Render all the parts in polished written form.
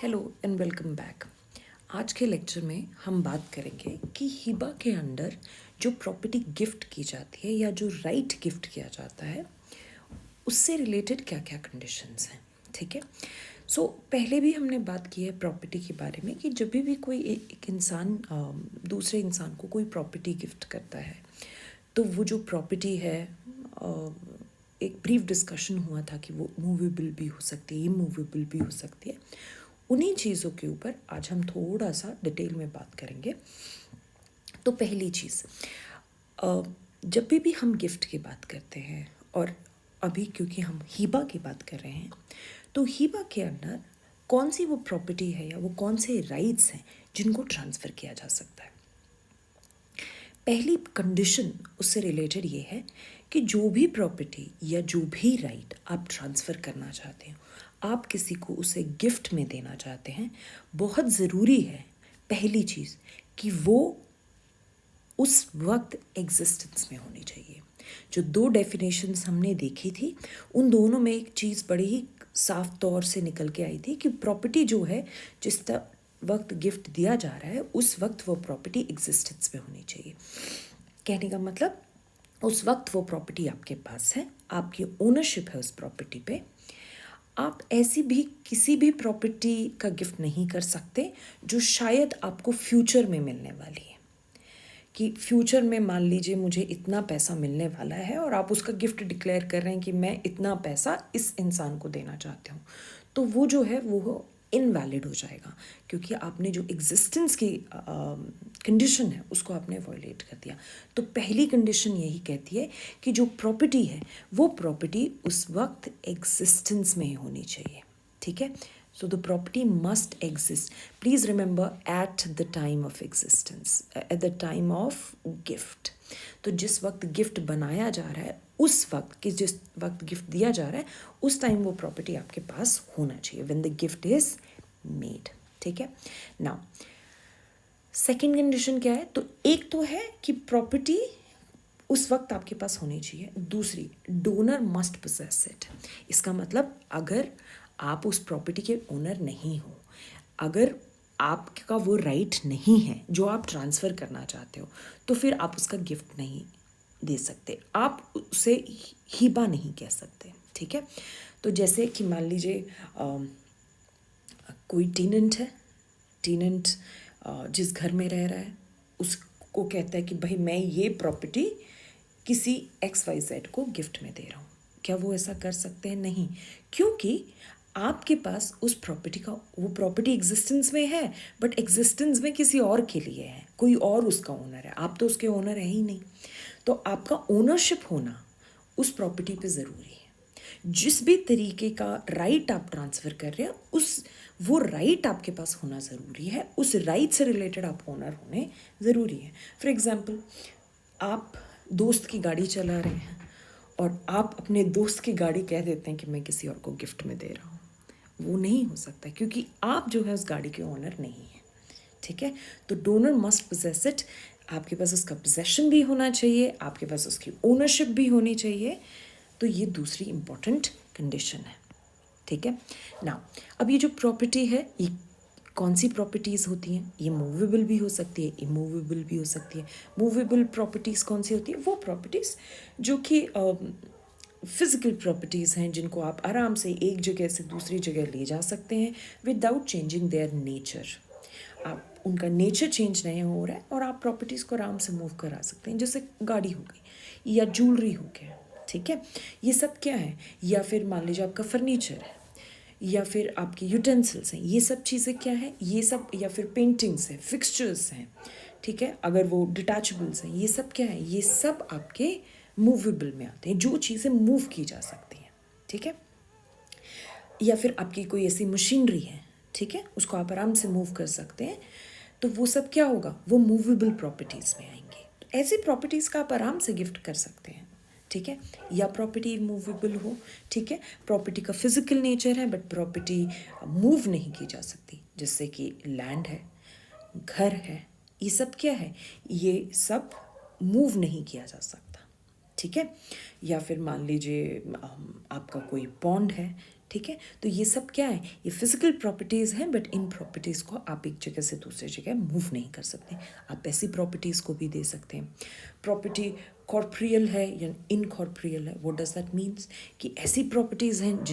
Hello and welcome back. आज के lecture में हम बात करेंगे कि हिबा के अंडर जो प्रॉपर्टी गिफ्ट की जाती है या जो राइट गिफ्ट किया जाता है उससे रिलेटेड क्या क्या कंडीशंस हैं। ठीक है, सो पहले भी हमने बात की है प्रॉपर्टी के बारे में कि जब भी कोई एक इंसान दूसरे इंसान को कोई प्रॉपर्टी गिफ्ट करता है तो वो जो प्रॉपर्टी है, एक ब्रीफ डिस्कशन हुआ था कि वो मूवेबल भी हो सकती है, इमूवेबल भी हो सकती है। उन्हीं चीज़ों के ऊपर आज हम थोड़ा सा डिटेल में बात करेंगे। तो पहली चीज़, जब भी हम गिफ्ट की बात करते हैं, और अभी क्योंकि हम हिबा की बात कर रहे हैं, तो हिबा के अंदर कौन सी वो प्रॉपर्टी है या वो कौन से राइट्स हैं जिनको ट्रांसफ़र किया जा सकता है। पहली कंडीशन उससे रिलेटेड ये है कि जो भी प्रॉपर्टी या जो भी राइट आप ट्रांसफ़र करना चाहते हो, आप किसी को उसे गिफ्ट में देना चाहते हैं, बहुत ज़रूरी है पहली चीज़ कि वो उस वक्त एग्जिस्टेंस में होनी चाहिए। जो दो डेफिनेशंस हमने देखी थी उन दोनों में एक चीज़ बड़ी ही साफ तौर से निकल के आई थी कि प्रॉपर्टी जो है जिस वक्त गिफ्ट दिया जा रहा है उस वक्त वो प्रॉपर्टी एग्जिस्टेंस में होनी चाहिए। कहने का मतलब उस वक्त वो प्रॉपर्टी आपके पास है, आपकी ओनरशिप है उस प्रॉपर्टी पे। आप ऐसी भी किसी भी प्रॉपर्टी का गिफ्ट नहीं कर सकते जो शायद आपको फ्यूचर में मिलने वाली है। कि फ्यूचर में मान लीजिए मुझे इतना पैसा मिलने वाला है और आप उसका गिफ्ट डिक्लेयर कर रहे हैं कि मैं इतना पैसा इस इंसान को देना चाहती हूँ, तो वो जो है वो इनवैलिड हो जाएगा क्योंकि आपने जो एग्जिस्टेंस की कंडीशन है उसको आपने वॉयलेट कर दिया। तो पहली कंडीशन यही कहती है कि जो प्रॉपर्टी है वो प्रॉपर्टी उस वक्त एग्जिस्टेंस में होनी चाहिए। ठीक है, so the property must exist. Please remember, at the time of existence, at the time of gift. तो जिस वक्त गिफ्ट बनाया जा रहा है उस वक्त कि जिस वक्त गिफ्ट दिया जा रहा है उस टाइम वो प्रॉपर्टी आपके पास होना चाहिए when the gift is made. ठीक है, नाउ सेकेंड कंडीशन क्या है? तो एक तो है कि प्रॉपर्टी उस वक्त आपके पास होनी चाहिए, दूसरी डोनर मस्ट पोसेस इट। इसका मतलब अगर आप उस प्रॉपर्टी के ओनर नहीं हो, अगर आपका वो राइट नहीं है जो आप ट्रांसफ़र करना चाहते हो, तो फिर आप उसका गिफ्ट नहीं दे सकते, आप उसे हिबा नहीं कह सकते। ठीक है, तो जैसे कि मान लीजिए कोई टेनेंट है, टेनेंट जिस घर में रह रहा है उसको कहता है कि भाई मैं ये प्रॉपर्टी किसी XYZ को गिफ्ट में दे रहा हूँ। क्या वो ऐसा कर सकते हैं? नहीं, क्योंकि आपके पास उस प्रॉपर्टी का वो प्रॉपर्टी एग्जिस्टेंस में है बट एग्जिस्टेंस में किसी और के लिए है, कोई और उसका ओनर है, आप तो उसके ओनर है ही नहीं। तो आपका ओनरशिप होना उस प्रॉपर्टी पे ज़रूरी है। जिस भी तरीके का राइट आप ट्रांसफ़र कर रहे हैं उस वो राइट आपके पास होना ज़रूरी है, उस राइट से रिलेटेड आप ओनर होने ज़रूरी है। फॉर एग्ज़ाम्पल, आप दोस्त की गाड़ी चला रहे हैं और आप अपने दोस्त की गाड़ी कह देते हैं कि मैं किसी और को गिफ्ट में दे रहा हूँ, वो नहीं हो सकता क्योंकि आप जो है उस गाड़ी के ओनर नहीं है। ठीक है, तो डोनर मस्ट पोजेस इट। आपके पास उसका पोजेशन भी होना चाहिए, आपके पास उसकी ओनरशिप भी होनी चाहिए। तो ये दूसरी इंपॉर्टेंट कंडीशन है। ठीक है, नाउ अब ये जो प्रॉपर्टी है ये कौन सी प्रॉपर्टीज़ होती हैं? ये मूवेबल भी हो सकती है, इमूवेबल भी हो सकती है। मूवेबल प्रॉपर्टीज़ कौन सी होती है? वो प्रॉपर्टीज़ जो कि फिज़िकल प्रॉपर्टीज़ हैं जिनको आप आराम से एक जगह से दूसरी जगह ले जा सकते हैं विदाउट चेंजिंग देयर नेचर। आप उनका नेचर चेंज नहीं हो रहा है और आप प्रॉपर्टीज़ को आराम से मूव करा सकते हैं, जैसे गाड़ी हो गई या ज्वेलरी हो गया। ठीक है, ये सब क्या है? या फिर मान लीजिए आपका फर्नीचर है या फिर आपके यूटेंसिल्स हैं, ये सब चीज़ें क्या है? ये सब, या फिर पेंटिंग्स हैं, फिक्सचर्स हैं। ठीक है, अगर वो डिटैचेबल्स हैं, ये सब क्या है? ये सब आपके मूवेबल में आते हैं, जो चीज़ें मूव की जा सकती हैं। ठीक है, या फिर आपकी कोई ऐसी मशीनरी है, ठीक है, उसको आप आराम से मूव कर सकते हैं, तो वो सब क्या होगा? वो मूवेबल प्रॉपर्टीज़ में आएंगे। तो ऐसी प्रॉपर्टीज़ का आप आराम से गिफ्ट कर सकते हैं। ठीक है, या प्रॉपर्टी मूवेबल हो। ठीक है, प्रॉपर्टी का फिजिकल नेचर है बट प्रॉपर्टी मूव नहीं की जा सकती, जैसे कि लैंड है, घर है, ये सब क्या है? ये सब मूव नहीं किया जा सकता। ठीक है, या फिर मान लीजिए आपका कोई पॉन्ड है ठीक है। तो ये सब क्या है, ये फिजिकल प्रॉपर्टीज़ हैं, बट इन प्रॉपर्टीज़ को आप एक जगह से दूसरी जगह मूव नहीं कर सकते। आप ऐसी प्रॉपर्टीज़ को भी दे सकते हैं। प्रॉपर्टी कॉर्पोरियल है या इनकॉर्पोरियल है, व्हाट डज दैट मीन्स, कि ऐसी प्रॉपर्टीज़ हैं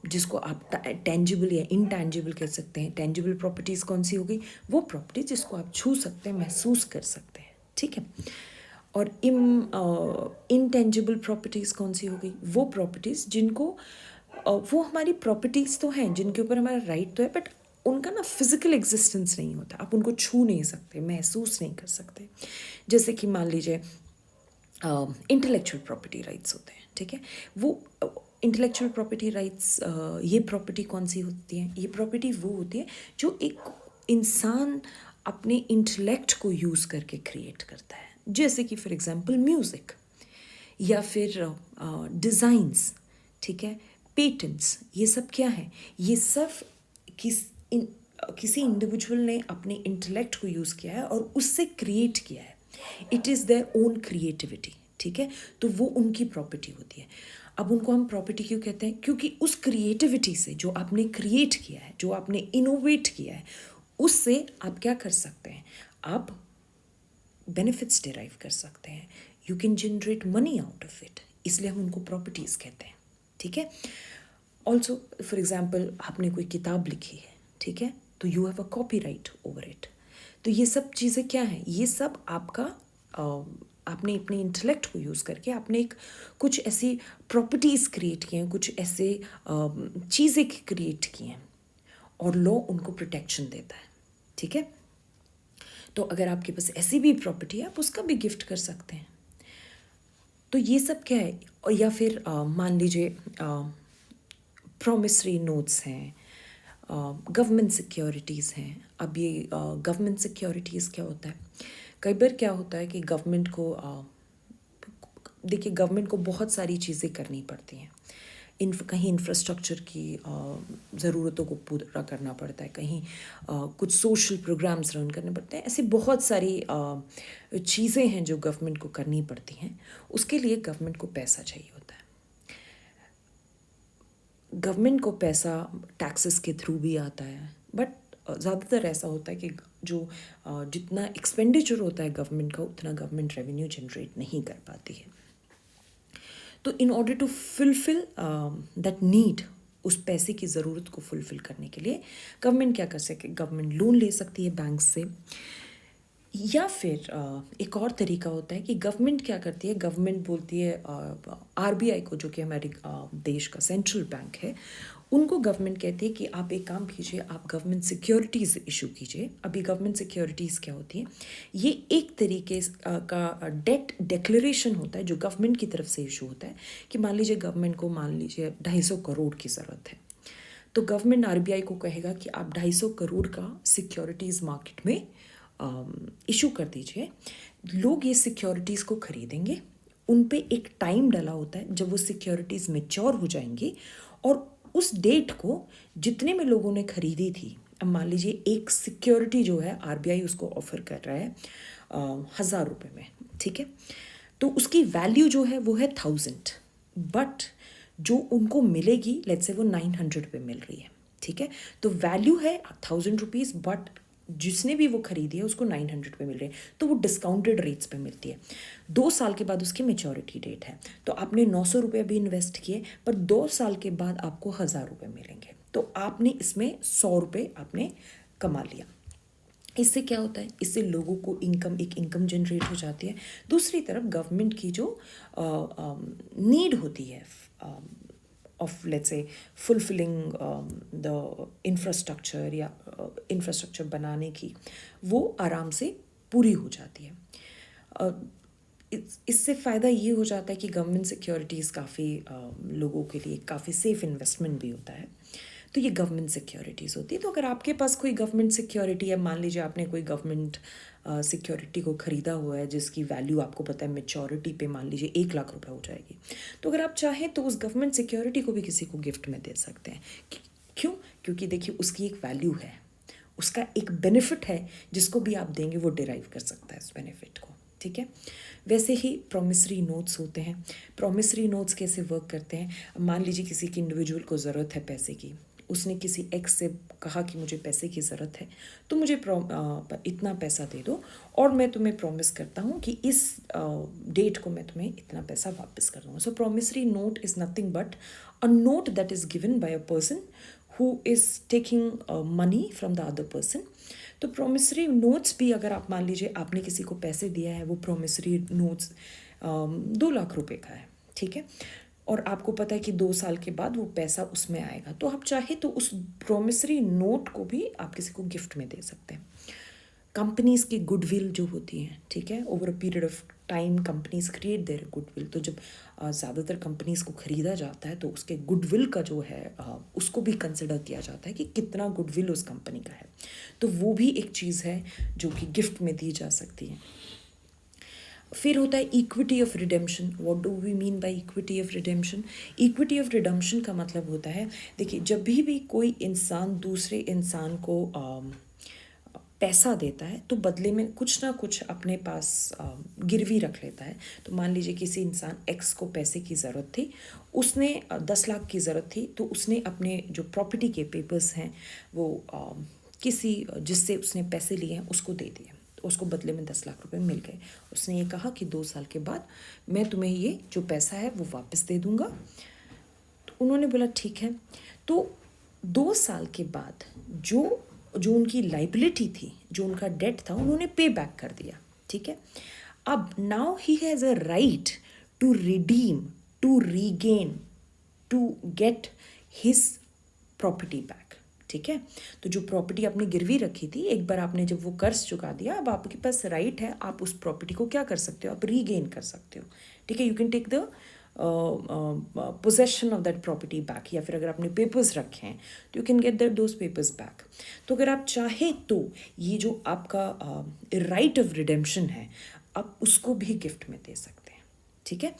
जिसको आप टेंजिबल या इनटेंजिबल कह सकते हैं। टेंजिबल प्रॉपर्टीज़ कौन सी हो गई, वो प्रॉपर्टी जिसको आप छू सकते हैं, महसूस कर सकते हैं, ठीक है। और इनटेंजिबल प्रॉपर्टीज़ कौन सी हो गई, वो प्रॉपर्टीज़ जिनको वो हमारी प्रॉपर्टीज़ तो हैं, जिनके ऊपर हमारा राइट तो है, बट उनका ना फिजिकल एग्जिस्टेंस नहीं होता, आप उनको छू नहीं सकते, महसूस नहीं कर सकते। जैसे कि मान लीजिए इंटेलेक्चुअल प्रॉपर्टी राइट्स होते हैं, ठीक है। वो इंटेलेक्चुअल प्रॉपर्टी राइट्स, ये प्रॉपर्टी कौन सी होती है, ये प्रॉपर्टी वो होती है जो एक इंसान अपने इंटेलेक्ट को यूज़ करके क्रिएट करता है। जैसे कि फॉर एग्जांपल म्यूज़िक, या फिर डिज़ाइंस, ठीक है, पेटेंट्स, ये सब क्या है, ये सब किसी इंडिविजुअल ने अपने इंटेलेक्ट को यूज़ किया है और उससे क्रिएट किया है। It is their own creativity, ठीक है। तो वो उनकी प्रॉपर्टी होती है। अब उनको हम प्रॉपर्टी क्यों कहते हैं, क्योंकि उस क्रिएटिविटी से जो आपने क्रिएट किया है, जो आपने इनोवेट किया है, उससे आप क्या कर सकते हैं, आप बेनिफिट्स डिराइव कर सकते हैं। You can generate money out of it, इसलिए हम उनको प्रॉपर्टीज़ कहते हैं, ठीक है। ऑल्सो फॉर एग्जाम्पल, आपने कोई किताब लिखी है, ठीक है, तो you have a copy right over it. तो ये सब चीज़ें क्या हैं, ये सब आपका आपने अपने इंटेलेक्ट को यूज़ करके आपने एक कुछ ऐसी प्रॉपर्टीज़ क्रिएट की हैं, कुछ ऐसे चीज़ें क्रिएट की हैं, और लॉ उनको प्रोटेक्शन देता है, ठीक है। तो अगर आपके पास ऐसी भी प्रॉपर्टी है, आप उसका भी गिफ्ट कर सकते हैं। तो ये सब क्या है, और या फिर मान लीजिए प्रॉमिसरी नोट्स हैं, गवर्नमेंट सिक्योरिटीज़ हैं। अब ये गवर्नमेंट सिक्योरिटीज़ क्या होता है, कई बार क्या होता है कि गवर्नमेंट को देखिए, गवर्नमेंट को बहुत सारी चीज़ें करनी पड़ती हैं। कहीं इंफ्रास्ट्रक्चर की ज़रूरतों को पूरा करना पड़ता है, कहीं कुछ सोशल प्रोग्राम्स रन करने पड़ते हैं। ऐसी बहुत सारी चीज़ें हैं जो गवर्नमेंट को करनी पड़ती हैं। उसके लिए गवर्नमेंट को पैसा चाहिए होता है। गवर्नमेंट को पैसा टैक्सेस के थ्रू भी आता है, बट ज़्यादातर ऐसा होता है कि जो जितना एक्सपेंडिचर होता है गवर्नमेंट का, उतना गवर्नमेंट रेवेन्यू जनरेट नहीं कर पाती है। तो in order to fulfil that need, उस पैसे की ज़रूरत को फुलफिल करने के लिए गवर्नमेंट क्या कर सके, गवर्नमेंट लोन ले सकती है बैंक से, या फिर एक और तरीका होता है कि गवर्नमेंट क्या करती है, गवर्नमेंट बोलती है आरबीआई को, जो कि हमारे देश का सेंट्रल बैंक है, उनको गवर्नमेंट कहती है कि आप एक काम कीजिए, आप गवर्नमेंट सिक्योरिटीज़ इशू कीजिए। अभी गवर्नमेंट सिक्योरिटीज़ क्या होती हैं, ये एक तरीके का डेट डिक्लेरेशन होता है जो गवर्नमेंट की तरफ से इशू होता है, कि मान लीजिए गवर्नमेंट को मान लीजिए 250 करोड़ की ज़रूरत है, तो गवर्नमेंट आरबीआई को कहेगा कि आप 250 करोड़ का सिक्योरिटीज़ मार्केट में इशू कर दीजिए। लोग ये सिक्योरिटीज़ को खरीदेंगे, उन पे एक टाइम डाला होता है जब वो सिक्योरिटीज़ मैच्योर हो जाएंगी, और उस डेट को जितने में लोगों ने खरीदी थी, अब मान लीजिए एक सिक्योरिटी जो है आरबीआई उसको ऑफर कर रहा है 1000 रुपये में, ठीक है, तो उसकी वैल्यू जो है वो है 1000, बट जो उनको मिलेगी लेट्स से वो 900 पे मिल रही है, ठीक है। तो वैल्यू है 1000 रुपीज़, बट जिसने भी वो खरीदी है उसको 900 पे मिल रही है, तो वो डिस्काउंटेड रेट्स पे मिलती है। 2 साल के बाद उसकी मेच्योरिटी डेट है, तो आपने 900 रुपये भी इन्वेस्ट किए, पर 2 साल के बाद आपको 1000 रुपये मिलेंगे, तो आपने इसमें 100 रुपये आपने कमा लिया। इससे क्या होता है, इससे लोगों को एक इनकम जनरेट हो जाती है। दूसरी तरफ गवर्नमेंट की जो नीड होती है of let's say fulfilling the infrastructure, या इंफ्रास्ट्रक्चर बनाने की, वो आराम से पूरी हो जाती है। इससे फ़ायदा ये हो जाता है कि गवर्नमेंट सिक्योरिटीज़ काफ़ी लोगों के लिए काफ़ी सेफ़ इन्वेस्टमेंट भी होता है। तो ये गवर्नमेंट सिक्योरिटीज़ होती है। तो अगर आपके पास कोई गवर्नमेंट सिक्योरिटी है, मान लीजिए आपने कोई गवर्नमेंट सिक्योरिटी को ख़रीदा हुआ है जिसकी वैल्यू आपको पता है मेच्योरिटी पे मान लीजिए 1 लाख रुपए हो जाएगी, तो अगर आप चाहें तो उस गवर्नमेंट सिक्योरिटी को भी किसी को गिफ्ट में दे सकते हैं। क्यों? क्योंकि देखिए उसकी एक वैल्यू है, उसका एक बेनिफिट है, जिसको भी आप देंगे वो डिराइव कर सकता है उस बेनिफिट को, ठीक है। वैसे ही प्रॉमिसरी नोट्स होते हैं। प्रॉमिसरी नोट्स कैसे वर्क करते हैं? मान लीजिए किसी की इंडिविजुअल को ज़रूरत है पैसे की, उसने किसी एक्स से कहा कि मुझे पैसे की ज़रूरत है, तो मुझे इतना पैसा दे दो और मैं तुम्हें प्रॉमिस करता हूँ कि इस डेट को मैं तुम्हें इतना पैसा वापस कर दूँगा। So promissory note is nothing but a note that is given by a person who is taking money from the other person। तो प्रोमिसरी नोट्स भी, अगर आप मान लीजिए आपने किसी को पैसे दिया है, वो प्रोमिसरी नोट्स 2 लाख रुपए का है, ठीक है, और आपको पता है कि 2 साल के बाद वो पैसा उसमें आएगा, तो आप चाहे तो उस प्रोमिसरी नोट को भी आप किसी को गिफ्ट में दे सकते हैं। कंपनीज़ की गुडविल जो होती है, ठीक है, over a period of time companies create their goodwill. तो जब ज़्यादातर कंपनीज़ को ख़रीदा जाता है तो उसके गुडविल का जो है उसको भी कंसिडर किया जाता है कि कितना गुडविल उस कंपनी का है, तो वो भी एक चीज़ है जो कि गिफ्ट में दी जा सकती है। फिर होता है equity of redemption. What do we mean by equity of redemption? Equity of redemption का मतलब होता है, देखिए, जब भी कोई इंसान दूसरे इंसान को पैसा देता है तो बदले में कुछ ना कुछ अपने पास गिरवी रख लेता है। तो मान लीजिए किसी इंसान एक्स को पैसे की ज़रूरत थी, उसने 10 लाख की ज़रूरत थी, तो उसने अपने जो प्रॉपर्टी के पेपर्स हैं वो किसी जिससे उसने पैसे लिए हैं उसको दे दिए, तो उसको बदले में 10 लाख रुपए मिल गए। उसने ये कहा कि 2 साल के बाद मैं तुम्हें ये जो पैसा है वो वापस दे दूँगा। तो उन्होंने बोला ठीक है। तो 2 साल के बाद जो उनकी लाइबिलिटी थी, जो उनका डेट था, उन्होंने पे बैक कर दिया, ठीक है। अब now he has a right to redeem, to regain, to get his property back, ठीक है। तो जो प्रॉपर्टी आपने गिरवी रखी थी, एक बार आपने जब वो कर्ज चुका दिया, अब आपके पास राइट है, आप उस प्रॉपर्टी को क्या कर सकते हो, आप रीगेन कर सकते हो, ठीक है। You can take the possession of that property back, या फिर अगर आपने पेपर्स रखे हैं तो you can get that those papers back. तो अगर आप चाहे तो ये जो आपका राइट ऑफ रिडेम्पशन है, आप उसको भी गिफ्ट में दे सकते हैं, ठीक है।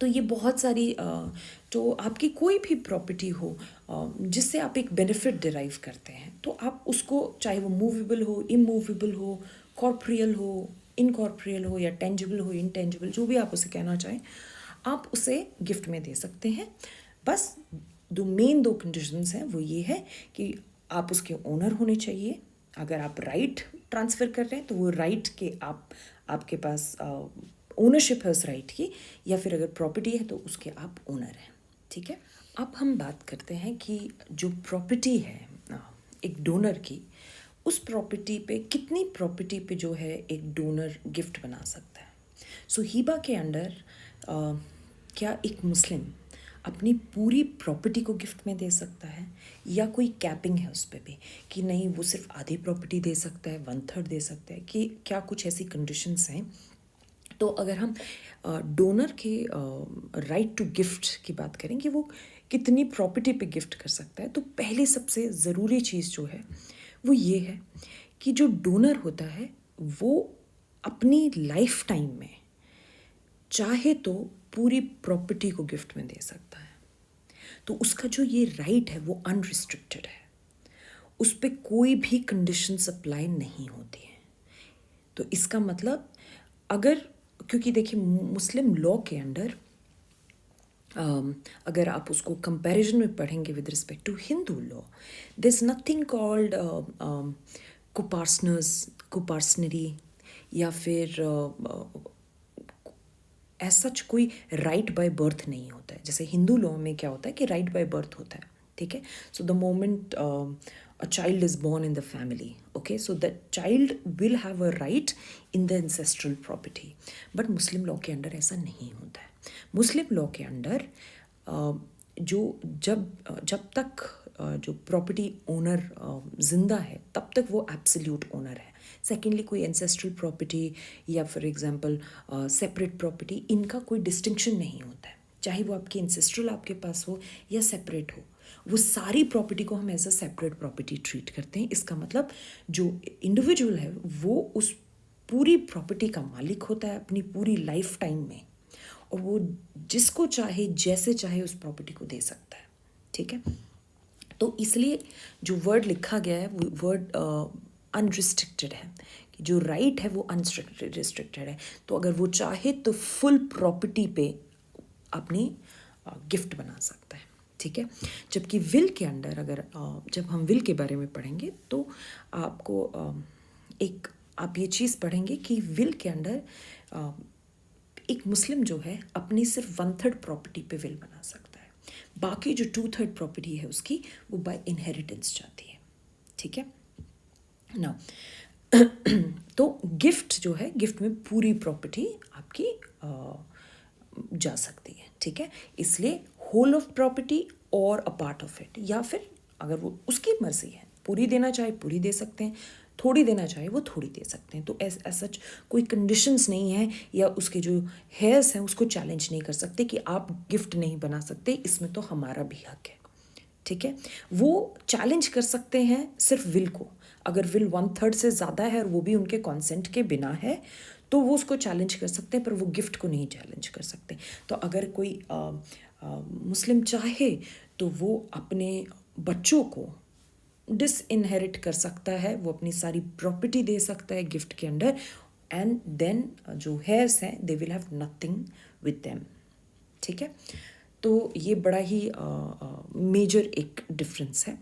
तो ये बहुत सारी जो आपकी कोई भी प्रॉपर्टी हो जिससे आप एक बेनिफिट डिराइव करते हैं, तो आप उसको, चाहे वो मूवेबल हो, इमूवेबल हो, कॉर्पोरियल हो, इनकॉर्पोरियल हो, या टेंजिबल हो, इनटेंजिबल, जो भी आप उसे कहना चाहें, आप उसे गिफ्ट में दे सकते हैं। बस दो कंडीशंस हैं, वो ये है कि आप उसके ओनर होने चाहिए। अगर आप राइट ट्रांसफ़र कर रहे हैं तो वो राइट के आपके पास ओनरशिप है उस राइट की, या फिर अगर प्रॉपर्टी है तो उसके आप ओनर हैं, ठीक है। अब हम बात करते हैं कि जो प्रॉपर्टी है एक डोनर की, उस प्रॉपर्टी पे, कितनी प्रॉपर्टी पे जो है एक डोनर गिफ्ट बना सकता है। सो हिबा के अंडर क्या एक मुस्लिम अपनी पूरी प्रॉपर्टी को गिफ्ट में दे सकता है, या कोई कैपिंग है उस पर भी कि नहीं, वो सिर्फ आधी प्रॉपर्टी दे सकता है, 1/3 दे सकता है, कि क्या कुछ ऐसी कंडीशंस हैं? तो अगर हम डोनर के राइट टू गिफ्ट की बात करें कि वो कितनी प्रॉपर्टी पे गिफ्ट कर सकता है, तो पहले सबसे ज़रूरी चीज़ जो है वो ये है कि जो डोनर होता है वो अपनी लाइफ टाइम में चाहे तो पूरी प्रॉपर्टी को गिफ्ट में दे सकता है। तो उसका जो ये राइट है वो अनरिस्ट्रिक्टेड है, उस पर कोई भी कंडीशंस अप्लाई नहीं होती हैं। तो इसका मतलब, अगर, क्योंकि देखिए मुस्लिम लॉ के अंडर अगर आप उसको कंपैरिजन में पढ़ेंगे with respect to Hindu law, there is nothing called coparcenary, या फिर एज सच कोई राइट बाय बर्थ नहीं होता है। जैसे हिंदू लॉ में क्या होता है कि राइट बाय बर्थ होता है, ठीक है। So the moment a child is born in the family, okay, so that child will have a right in the ancestral property, but muslim law के अंडर ऐसा नहीं होता है। मुस्लिम लॉ के अंडर जो जब तक जो प्रॉपर्टी ओनर जिंदा है तब तक वो एब्सोल्यूट ओनर है। सेकेंडली, कोई एंसेस्ट्रल प्रॉपर्टी या फॉर एग्जांपल सेपरेट प्रॉपर्टी, इनका कोई डिस्टिंक्शन नहीं होता है, चाहे वो आपकी एंसेस्ट्रल आपके पास हो या सेपरेट हो, वो सारी प्रॉपर्टी को हम as a separate property treat करते हैं। इसका मतलब जो इंडिविजुअल है वो उस पूरी प्रॉपर्टी का मालिक होता है अपनी पूरी लाइफ टाइम में, और वो जिसको चाहे जैसे चाहे उस प्रॉपर्टी को दे सकता है, ठीक है। तो इसलिए जो वर्ड लिखा गया है वो वर्ड अनरिस्ट्रिक्टेड है, कि जो राइट है वो अनरिस्ट्रिक्टेड रिस्ट्रिक्टेड है, तो अगर वो चाहे तो फुल प्रॉपर्टी पे अपनी गिफ्ट बना सकता है, ठीक है। जबकि विल के अंडर अगर जब हम विल के बारे में पढ़ेंगे तो आपको एक आप ये चीज़ पढ़ेंगे कि विल के अंडर एक मुस्लिम जो है अपनी सिर्फ 1/3 प्रॉपर्टी पे विल बना सकता है, बाकी जो 2/3 प्रॉपर्टी है उसकी वो बाय इनहेरिटेंस जाती है, ठीक है ना। तो गिफ्ट जो है, गिफ्ट में पूरी प्रॉपर्टी आपकी जा सकती है, ठीक है। इसलिए होल ऑफ प्रॉपर्टी और अ पार्ट ऑफ इट, या फिर अगर वो उसकी मर्जी है, पूरी देना चाहे पूरी दे सकते हैं, थोड़ी देना चाहे वो थोड़ी दे सकते हैं। तो सच कोई कंडीशंस नहीं है, या उसके जो हेयर्स हैं उसको चैलेंज नहीं कर सकते कि आप गिफ्ट नहीं बना सकते, इसमें तो हमारा भी हक है, ठीक है। वो चैलेंज कर सकते हैं सिर्फ विल को, अगर विल 1/3 से ज़्यादा है और वो भी उनके कॉन्सेंट के बिना है तो वो उसको चैलेंज कर सकते हैं, पर वो गिफ्ट को नहीं चैलेंज कर सकते। तो अगर कोई मुस्लिम चाहे तो वो अपने बच्चों को डिसइनहेरिट कर सकता है, वो अपनी सारी प्रॉपर्टी दे सकता है गिफ्ट के अंडर, एंड देन जो हेयर्स हैं they will have nothing with them, ठीक है। तो ये बड़ा ही मेजर एक डिफरेंस है।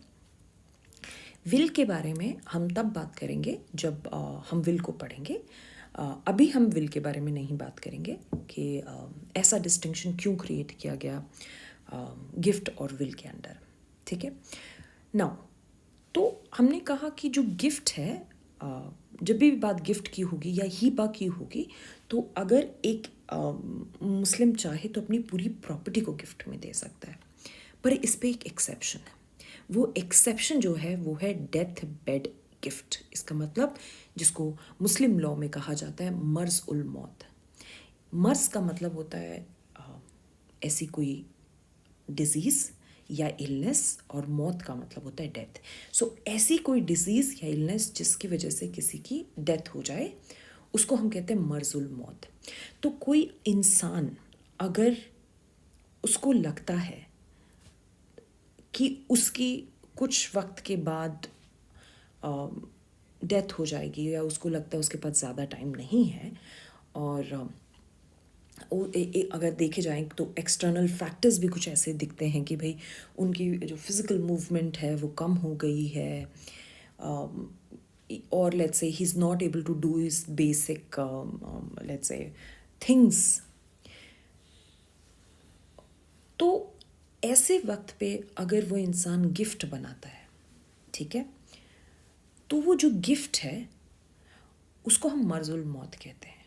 विल के बारे में हम तब बात करेंगे जब हम विल को पढ़ेंगे। अभी हम विल के बारे में नहीं बात करेंगे कि ऐसा डिस्टिंक्शन क्यों क्रिएट किया गया गिफ्ट और विल के अंडर, ठीक है। नाउ तो हमने कहा कि जो गिफ्ट है, जब भी बात गिफ्ट की होगी या हिबा की होगी, तो अगर एक मुस्लिम चाहे तो अपनी पूरी प्रॉपर्टी को गिफ्ट में दे सकता है, पर इस पे एक एक्सेप्शन है। वो एक्सेप्शन जो है वो है डेथ बेड गिफ्ट। इसका मतलब जिसको मुस्लिम लॉ में कहा जाता है मर्ज उल मौत। मर्ज का मतलब होता है ऐसी कोई डिजीज़ या इलनेस, और मौत का मतलब होता है डेथ। सो ऐसी कोई डिजीज़ या इलनेस जिसकी वजह से किसी की डेथ हो जाए उसको हम कहते हैं मर्जुल मौत। तो कोई इंसान अगर उसको लगता है कि उसकी कुछ वक्त के बाद डेथ हो जाएगी, या उसको लगता है उसके पास ज़्यादा टाइम नहीं है, और अगर देखे जाएं तो एक्सटर्नल फैक्टर्स भी कुछ ऐसे दिखते हैं कि भाई उनकी जो फिज़िकल मूवमेंट है वो कम हो गई है, और let's say he is not able to do his basic let's say things. तो ऐसे वक्त पे अगर वो इंसान गिफ्ट बनाता है, ठीक है, तो वो जो गिफ्ट है उसको हम मर्जुल मौत कहते हैं,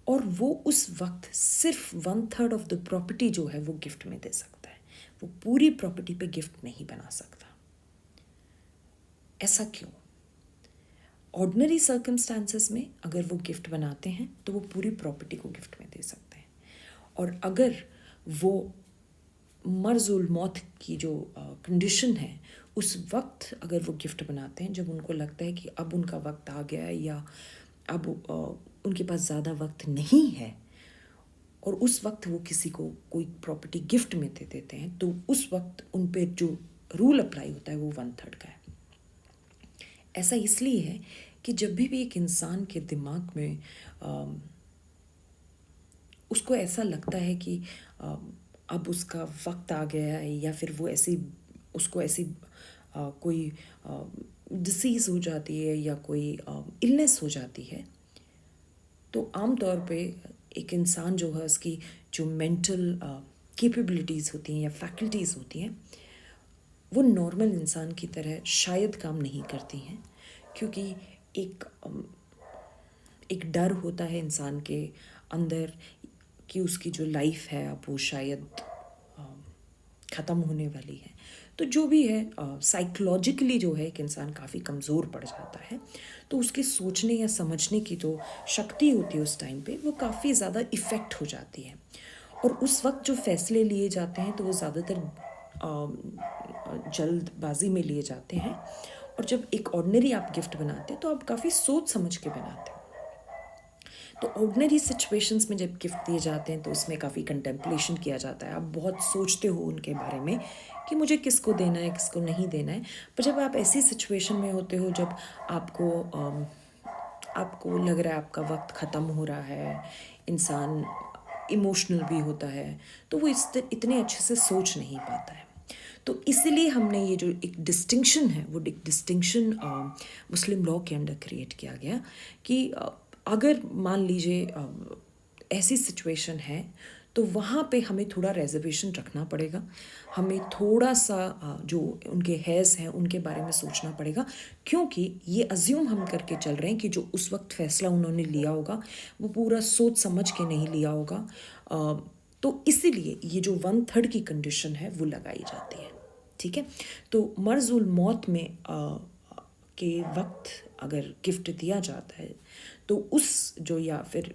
और वो उस वक्त सिर्फ 1/3 ऑफ द प्रॉपर्टी जो है वो गिफ्ट में दे सकता है, वो पूरी प्रॉपर्टी पे गिफ्ट नहीं बना सकता। ऐसा क्यों? ऑर्डिनरी सर्कमस्टांसेस में अगर वो गिफ्ट बनाते हैं तो वो पूरी प्रॉपर्टी को गिफ्ट में दे सकते हैं, और अगर वो मर्जुल मौत की जो कंडीशन है उस वक्त अगर वो गिफ्ट बनाते हैं जब उनको लगता है कि अब उनका वक्त आ गया है, या अब उनके पास ज़्यादा वक्त नहीं है, और उस वक्त वो किसी को कोई प्रॉपर्टी गिफ्ट में दे देते हैं, तो उस वक्त उन पे जो रूल अप्लाई होता है वो 1/3 का है। ऐसा इसलिए है कि जब भी एक इंसान के दिमाग में उसको ऐसा लगता है कि अब उसका वक्त आ गया है, या फिर वो उसको ऐसी कोई डिसीज़ हो जाती है या कोई इलनेस हो जाती है, तो आम तौर पे एक इंसान जो है उसकी जो मेंटल कैपेबिलिटीज़ होती हैं या फैकल्टीज़ होती हैं वो नॉर्मल इंसान की तरह शायद काम नहीं करती हैं, क्योंकि एक डर होता है इंसान के अंदर कि उसकी जो लाइफ है अब वो शायद ख़त्म होने वाली है। तो जो भी है साइकोलॉजिकली जो है एक इंसान काफ़ी कमज़ोर पड़ जाता है, तो उसके सोचने या समझने की जो शक्ति होती है उस टाइम पे वो काफ़ी ज़्यादा इफ़ेक्ट हो जाती है, और उस वक्त जो फैसले लिए जाते हैं तो वो ज़्यादातर जल्दबाजी में लिए जाते हैं, और जब एक ऑर्डिनरी आप गिफ्ट बनाते हैं तो आप काफ़ी सोच समझ के बनाते हैं। तो ऑर्डिनरी सिचुएशंस में जब गिफ्ट दिए जाते हैं तो उसमें काफ़ी कंटेम्पलेशन किया जाता है, आप बहुत सोचते हो उनके बारे में कि मुझे किसको देना है किसको नहीं देना है। पर जब आप ऐसी सिचुएशन में होते हो जब आपको आपको लग रहा है आपका वक्त ख़त्म हो रहा है, इंसान इमोशनल भी होता है, तो वो इतने अच्छे से सोच नहीं पाता है। तो इसीलिए हमने ये जो एक डिस्टिंक्शन है, वो एक डिस्टिंक्शन मुस्लिम लॉ के अंडर क्रिएट किया गया कि अगर मान लीजिए ऐसी सिचुएशन है तो वहाँ पे हमें थोड़ा रिजर्वेशन रखना पड़ेगा, हमें थोड़ा सा जो उनके हैज़ हैं उनके बारे में सोचना पड़ेगा, क्योंकि ये अज्यूम हम करके चल रहे हैं कि जो उस वक्त फ़ैसला उन्होंने लिया होगा वो पूरा सोच समझ के नहीं लिया होगा। तो इसीलिए ये जो 1/3 की कंडीशन है वो लगाई जाती है। ठीक है, तो मर्ज़ुल मौत में के वक्त अगर गिफ्ट दिया जाता है तो उस जो या फिर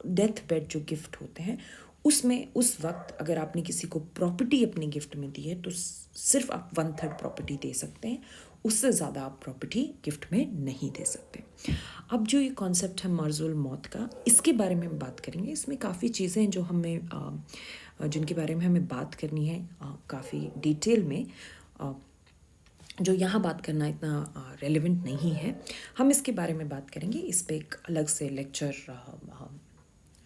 डेथ बेड जो गिफ्ट होते हैं उसमें उस वक्त अगर आपने किसी को प्रॉपर्टी अपनी गिफ्ट में दी है तो सिर्फ आप 1/3 प्रॉपर्टी दे सकते हैं, उससे ज़्यादा आप प्रॉपर्टी गिफ्ट में नहीं दे सकते। अब जो ये कॉन्सेप्ट है मर्ज़ुल मौत का, इसके बारे में हम बात करेंगे। इसमें काफ़ी चीज़ें हैं जो हमें जिनके बारे में हमें बात करनी है काफ़ी डिटेल में, जो यहाँ बात करना इतना रेलेवेंट नहीं है। हम इसके बारे में बात करेंगे, इस पे एक अलग से लेक्चर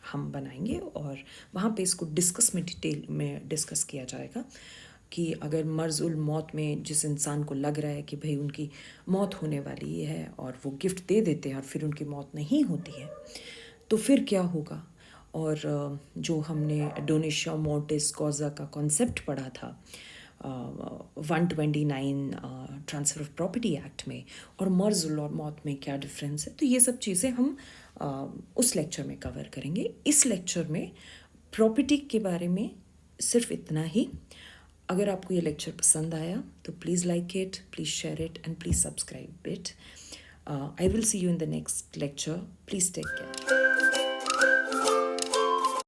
हम बनाएंगे और वहाँ पे इसको डिटेल में डिस्कस किया जाएगा कि अगर मर्ज़ुल मौत में जिस इंसान को लग रहा है कि भाई उनकी मौत होने वाली है और वो गिफ्ट दे देते हैं और फिर उनकी मौत नहीं होती है तो फिर क्या होगा। और जो हमने डोनेशिया मोर्टिस कॉजा का कॉन्सेप्ट पढ़ा था 129 ट्रांसफ़र ऑफ प्रॉपर्टी एक्ट में, और मर्ज़ुल और मौत में क्या डिफरेंस है, तो ये सब चीज़ें हम उस लेक्चर में कवर करेंगे। इस लेक्चर में प्रॉपर्टी के बारे में सिर्फ इतना ही। अगर आपको ये लेक्चर पसंद आया तो please like it, please share it and please subscribe it. I will see you in the next lecture. Please take care.